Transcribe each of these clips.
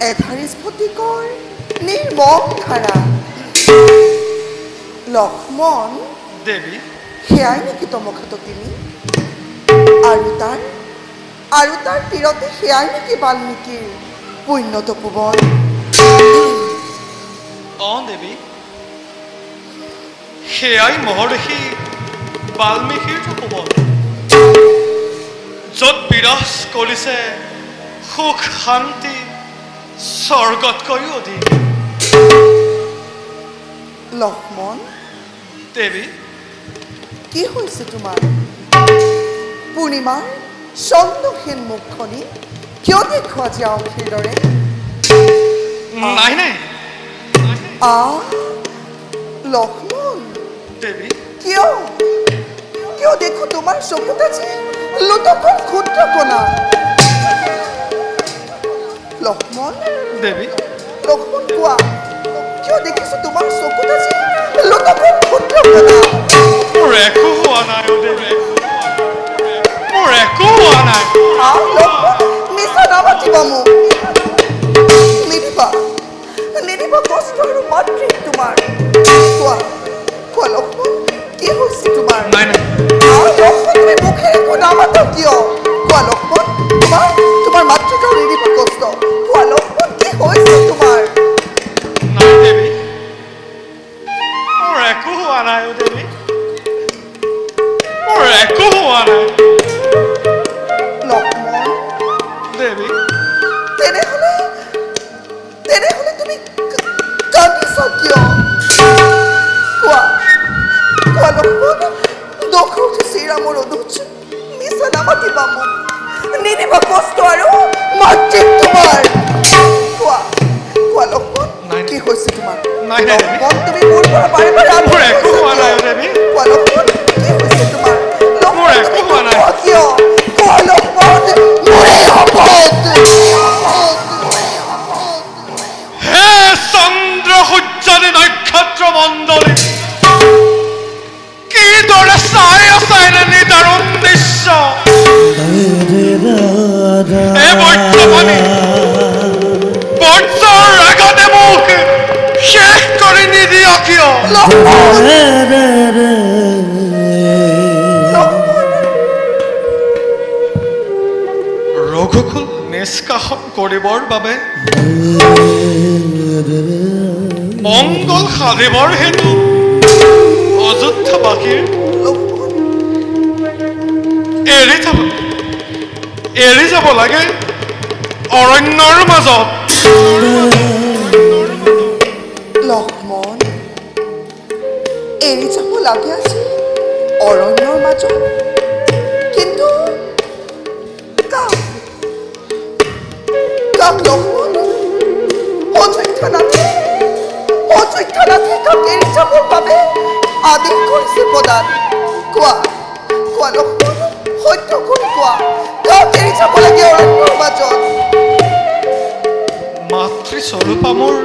এধাৰি স্ফটিকৰ নিৰ্মম ধাৰা লক্ষ্মণ দেৱী সেয়াই নেকি তমখাতকিনী আৰু তাৰ তীৰতে সেয়াই নেকি বাল্মীকিৰ পুণ্য তপোবন দেৱী সেয়াই মহৰ্ষি বাল্মীকিৰ তপোবন য'ত বিৰাজ কৰিছে সুখ শান্তি স্বৰ্গতকৈও অধিক লক্ষ্মণ দেৱী কি হৈছে তোমাৰ পূৰ্ণিমাৰ চন্দ্ৰহীন মুখখনি কিয় দেখুৱা যে আউসীৰ দৰে নাই নাই লক্ষ্মণ দেৱী কিয় দেখো তোমাৰ চকুত আছে লোটকৰ ক্ষুদ্ৰ কণা লক্ষ্মণ দেৱী লক্ষ্মণ কোৱা কিয় দেখিছো তোমাৰ চকুত আছে লোটকৰ ক্ষুদ্ৰ কণা মোৰ একো হোৱা নাই দেৱী মোৰ একো হোৱা নাই লক্ষ্মণ মিছা নামাতিবা মোক নিদিবা কষ্ট আৰু মাতৃক তোমাৰ কোৱা লক্ষ্মণ কি হৈছে তোমাৰ নাই নাই লক্ষ্মণ তুমি মুখেৰে একো নামাতা কিয় কোৱা লক্ষ্মণ তোমাৰ মাতৃক আৰু নিদিবা কষ্ট কোৱা লক্ষ্মণ কি হৈছে তোমাৰ নাই দেৱী মোৰ একো হোৱা নাই দেৱী মোৰ একো হোৱা নাই লক্ষ্মণ দেৱী তেনেহলে তুমি কান্দিছা কিয় কোৱা লক্ষ্মণ দুখ উঠিছে ৰামৰ অনুজ মিছা নামাতিবা মোক নিদিবা কষ্ট আৰু মাতৃক তোমাৰ কোৱা লক্ষ্মণ কি হৈছে তোমাৰ লক্ষ্মণ তুমি মোৰ পৰা বাৰে মোৰ একো হোৱা নাই দেৱী কোৱা লক্ষ্মণ কি হৈছে তোমাৰ মোৰ একো হোৱা নাই কিয় কোৱা লক্ষ্মণ মোৰে শপত হে চন্দ্ৰ সূৰ্যাদি নক্ষত্ৰ মণ্ডলী কিদৰে চাই আছে নিদাৰুণ দৃশ্য এই বৰ্তমানে বৰ্ষৰ আগতে মোক শেষ কৰি নিদিয়া কিয় ৰঘুকুল নিষ্কাশন কৰিবৰ বাবে মংগল সাধিবৰ হেতু অযোধ্যাবাসীৰ এৰি যাব লাগে অৰণ্যৰ মাজত লক্ষ্মণ এৰি যাব লাগে আজি অৰণ্যৰ মাজত কিন্তু কাক লক্ষ্মণ অযোধ্যানাথে কাক এৰি যাবৰ বাবে আদেশ কৰিছে প্ৰদান কোৱা লক্ষ্মণ সত্য কৰি কোৱা কাক এৰি যাব লাগে অৰণ্যৰ মাজত মাতৃস্বৰূপা মোৰ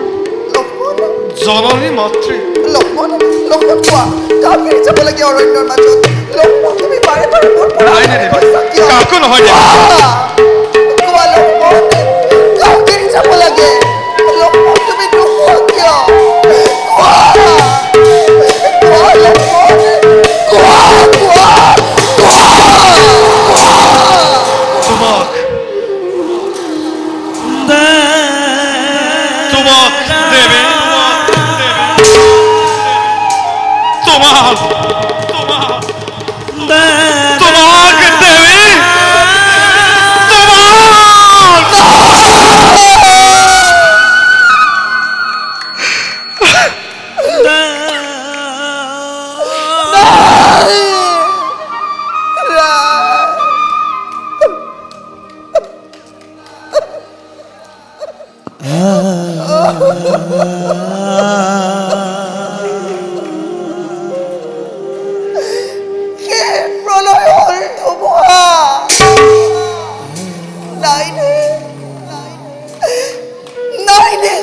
জননী মাতৃ লক্ষ্মণ কোৱা কাক এৰি যাব লাগে অৰণ্যৰ মাজত লক্ষ্মণ তুমি বাৰে মোৰ পৰা কাকো নহয় কোৱা লক্ষ্মণ কাক এৰি যাব লাগে লক্ষ্মণ তুমি নোকোৱা কিয় কোৱা লক্ষ্মণ কোৱা তোমাক দেৱী তোমাক দেৱী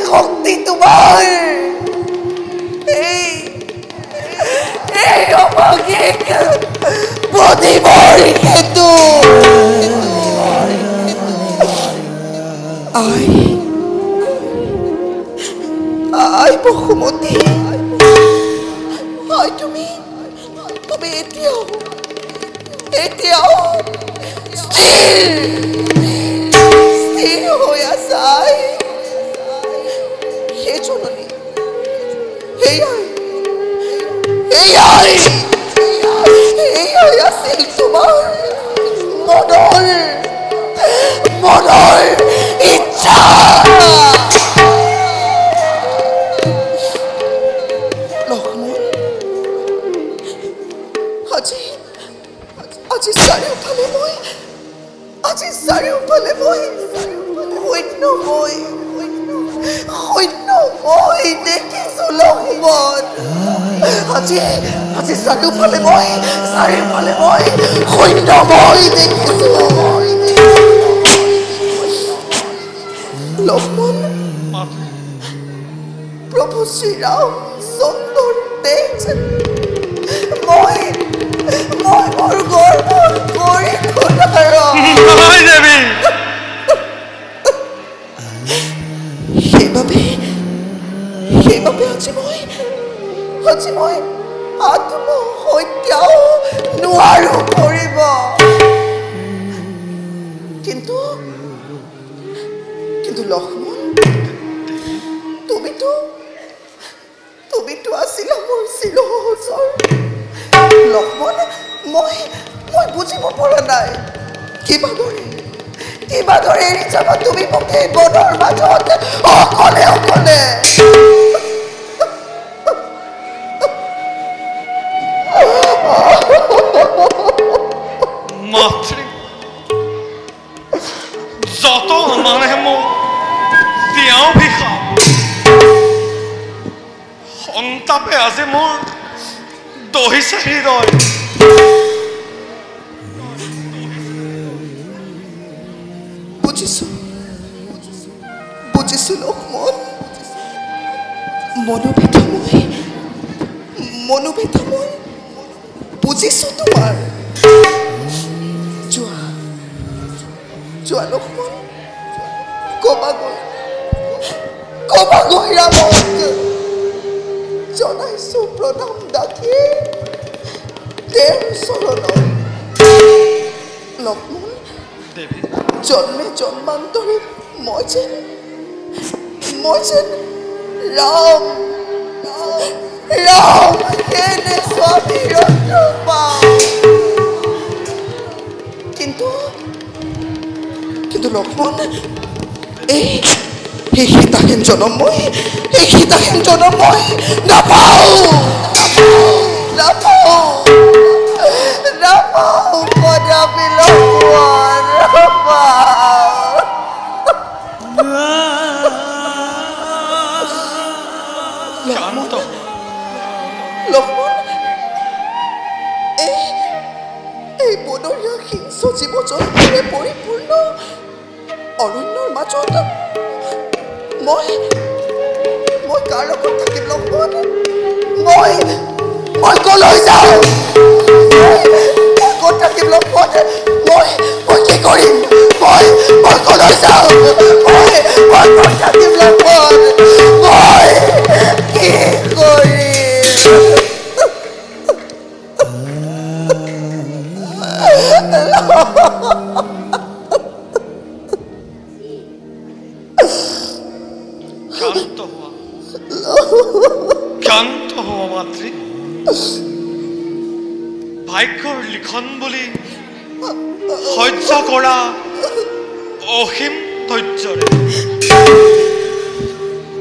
শক্তি তোমাৰ এই অভাগিক প্ৰতিবাৰই হেতু আই বসুমতী আই তুমি এতিয়াও স্থিৰ হৈ আছা সেই জননী এয়াই আছিল তোমাৰ মনৰ ইচ্ছা লক্ষ্মণ আজি চাৰিওফালে মই সৈন্যময় দেখিছো লক্ষ্মণ আজি চাৰিওফালে মই সৈন্যময় দেখিছো লক্ষ্মণ প্ৰভু শ্ৰীৰাম চন্দ্ৰৰ তেজ মই মোৰ গৰ্ব কৰি সেইবাবে আজি মই আত্মহত্যাও নোৱাৰো কৰিব কিন্তু লক্ষ্মণ তুমিতো আছিলা মোৰ চিৰসহচৰ লক্ষ্মণ মই বুজিব পৰা নাই কিবাদৰে এৰি যাবা তুমি মোক এই বনৰ মাজত অকলে মাতৃ যত মানে মোক তেওঁ ভিষা সন্তাপে আজি মোৰ দহিছে হৃদয় বুজিছো লক্ষ্মণ মনোবেথা মই বুজিছো তোমাৰ যোৱা লক্ষ্মণ কবাগৈ ৰামক জনাইছো প্ৰণাম দাসী তেওঁৰ চৰণত লক্ষ্মণ জন্মে জন্মান্তৰে মই যেন ৰাম এনে স্বামীৰ পাওঁ কিন্তু লক্ষ্মণ এই সীতাহীন জনম মই নাপাওঁ কদাপি লক্ষ্মণ লক্ষ্মণ এই বনৰীয়া হিংস জীৱ জন্তুৰে পৰিপূৰ্ণ অৰণ্যৰ মাজত মই কাৰ লগত থাকিম লক্ষ্মণ মই কলৈ যাওঁ ক'ত থাকিম লক্ষ্মণ মই কি কৰিম মই কলৈ যাওঁ মই ক'ত থাকিম লক্ষ্মণ মই কি কৰিম শান্ত হোৱা মাতৃ ভাগ্যৰ লিখন বুলি সহ্য কৰা অসীম ধৈৰ্যৰে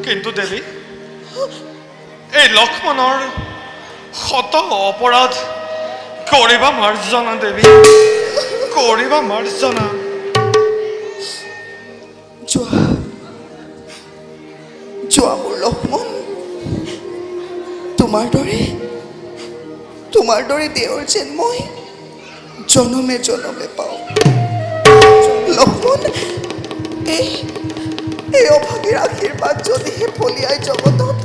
কিন্তু দেৱী এই লক্ষ্মণৰ শত অপৰাধ কৰিবা মাৰ্জনা দেৱী কৰিবা মাৰ্জনা যোৱা মোৰ লক্ষ্মণ তোমাৰ দৰে দেৱৰ যেন মই জনমে পাওঁ লক্ষ্মণ এই অভাগীৰ আশীৰ্বাদ যদিহে ফলিয়াই জগতত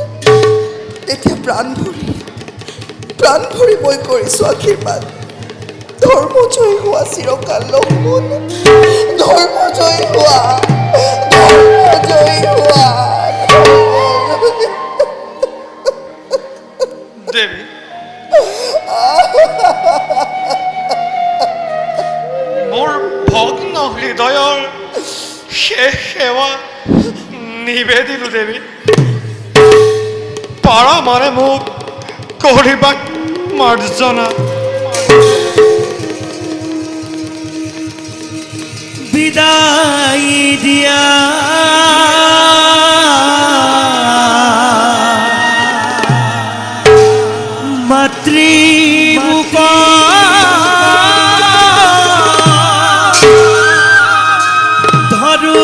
তেতিয়া প্ৰাণ ভৰি মই কৰিছো আশীৰ্বাদ ধৰ্ম জয় হোৱা চিৰকাল লক্ষ্মণ ধৰ্ম জয় হোৱা নিবেদিলো দেবী পাৰা মানে মোক কৰিবা মাৰ্জনা বিদায় দিয়া মাতৃমুখ ধৰু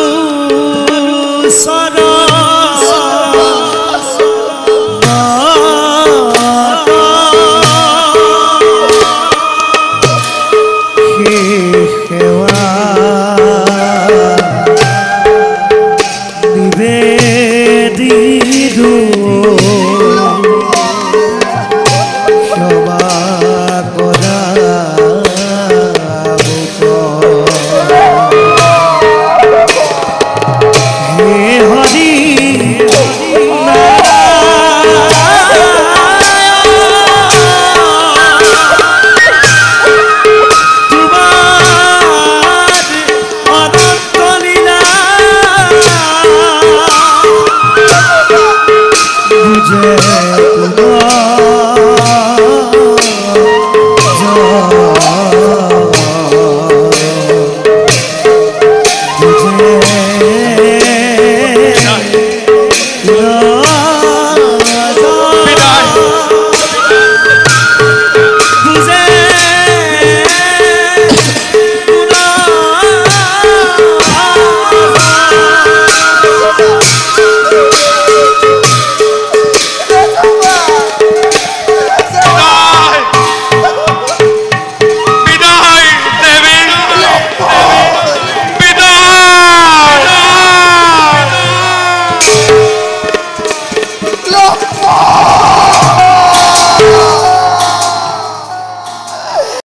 নিবেদিলো